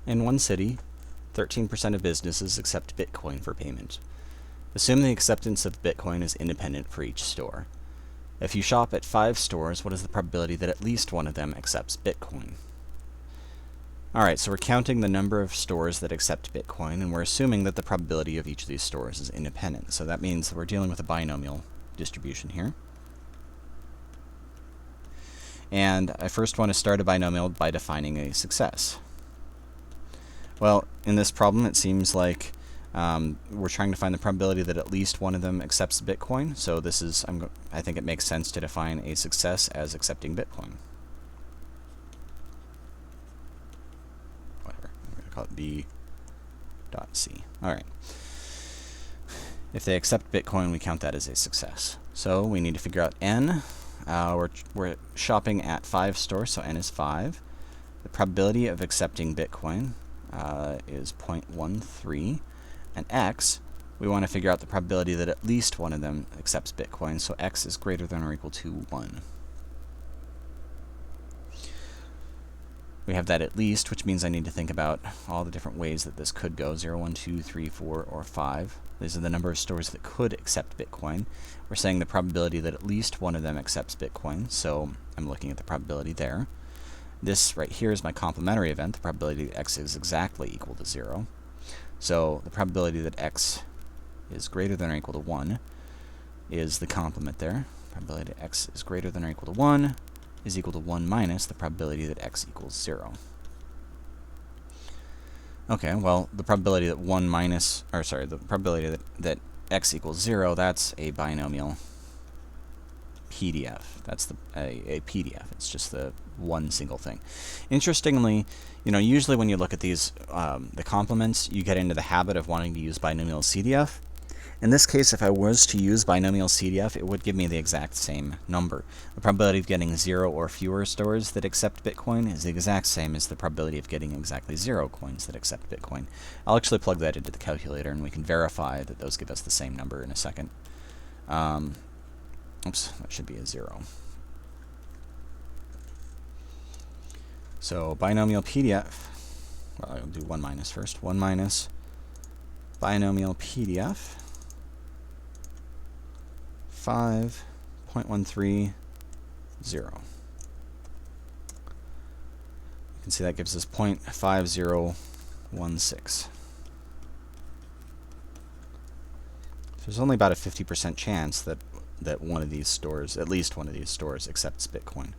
In one city, 13% of businesses accept Bitcoin for payment. Assume the acceptance of Bitcoin is independent for each store. If you shop at 5 stores, what is the probability that at least one of them accepts Bitcoin? Alright, so we're counting the number of stores that accept Bitcoin, and we're assuming that the probability of each of these stores is independent. So that means that we're dealing with a binomial distribution here. And I first want to start a binomial by defining a success. Well, in this problem, it seems like we're trying to find the probability that at least one of them accepts Bitcoin. So this is, I think it makes sense to define a success as accepting Bitcoin. Whatever, I'm going to call it B.C. Alright. If they accept Bitcoin, we count that as a success. So we need to figure out n. We're shopping at 5 stores, so n is 5. The probability of accepting Bitcoin is 0.13. And x, we want to figure out the probability that at least one of them accepts Bitcoin, so x is greater than or equal to 1. We have that at least, which means I need to think about all the different ways that this could go, 0, 1, 2, 3, 4, or 5. These are the number of stores that could accept Bitcoin. We're saying the probability that at least one of them accepts Bitcoin, so I'm looking at the probability there. This right here is my complementary event, the probability that x is exactly equal to 0. So the probability that x is greater than or equal to 1 is the complement there. Probability that x is greater than or equal to 1 is equal to 1 minus the probability that x equals 0. Okay, well, the probability that the probability that x equals 0, that's a binomial PDF. That's a PDF. It's just the one single thing. Interestingly, usually when you look at these, the complements, you get into the habit of wanting to use binomial CDF. In this case, if I was to use binomial CDF, it would give me the exact same number. The probability of getting 0 or fewer stores that accept Bitcoin is the exact same as the probability of getting exactly 0 coins that accept Bitcoin. I'll actually plug that into the calculator, and we can verify that those give us the same number in a second. Oops, that should be a 0. So binomial PDF, well, I'll do 1 minus first. 1 minus binomial PDF, 5.130. You can see that gives us 0.5016. So there's only about a 50% chance that one of these stores, at least one of these stores, accepts Bitcoin.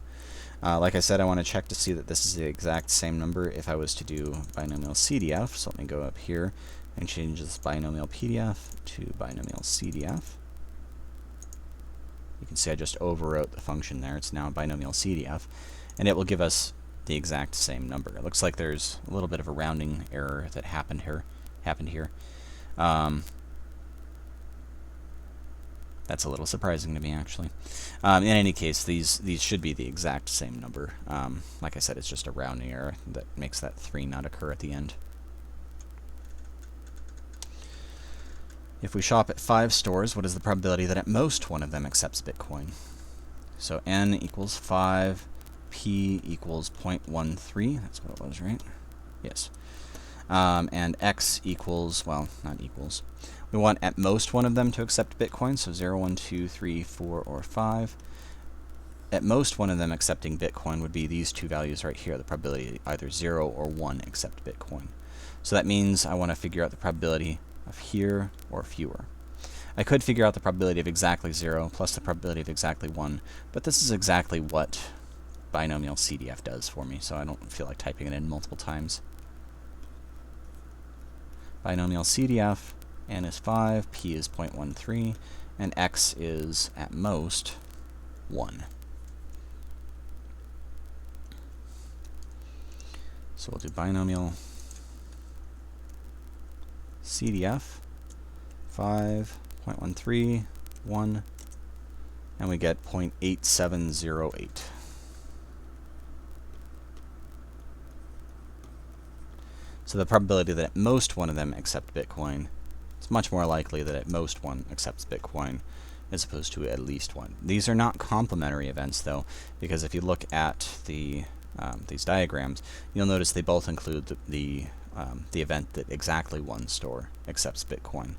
Like I said, I want to check to see that this is the exact same number if I was to do binomial CDF. So let me go up here and change this binomial PDF to binomial CDF. You can see I just overwrote the function there. It's now binomial CDF, and it will give us the exact same number. It looks like there's a little bit of a rounding error that happened here. That's a little surprising to me, actually. In any case, these should be the exact same number. Like I said, it's just a rounding error that makes that 3 not occur at the end. If we shop at 5 stores, what is the probability that at most one of them accepts Bitcoin? So n equals 5, p equals 0.13. That's what it was, right? Yes. And x equals, well, not equals. We want at most one of them to accept Bitcoin, so 0, 1, 2, 3, 4, or 5. At most one of them accepting Bitcoin would be these two values right here, the probability either 0 or 1 accept Bitcoin. So that means I want to figure out the probability of here or fewer. I could figure out the probability of exactly 0 plus the probability of exactly 1, but this is exactly what binomial CDF does for me, so I don't feel like typing it in multiple times. Binomial CDF, n is 5, p is 0.13, and x is, at most, 1. So we'll do binomial CDF, 5.13, 1, and we get 0.8708. So the probability that at most one of them accept Bitcoin, it's much more likely that at most one accepts Bitcoin as opposed to at least one. These are not complementary events, though, because if you look at the these diagrams, you'll notice they both include the event that exactly one store accepts Bitcoin.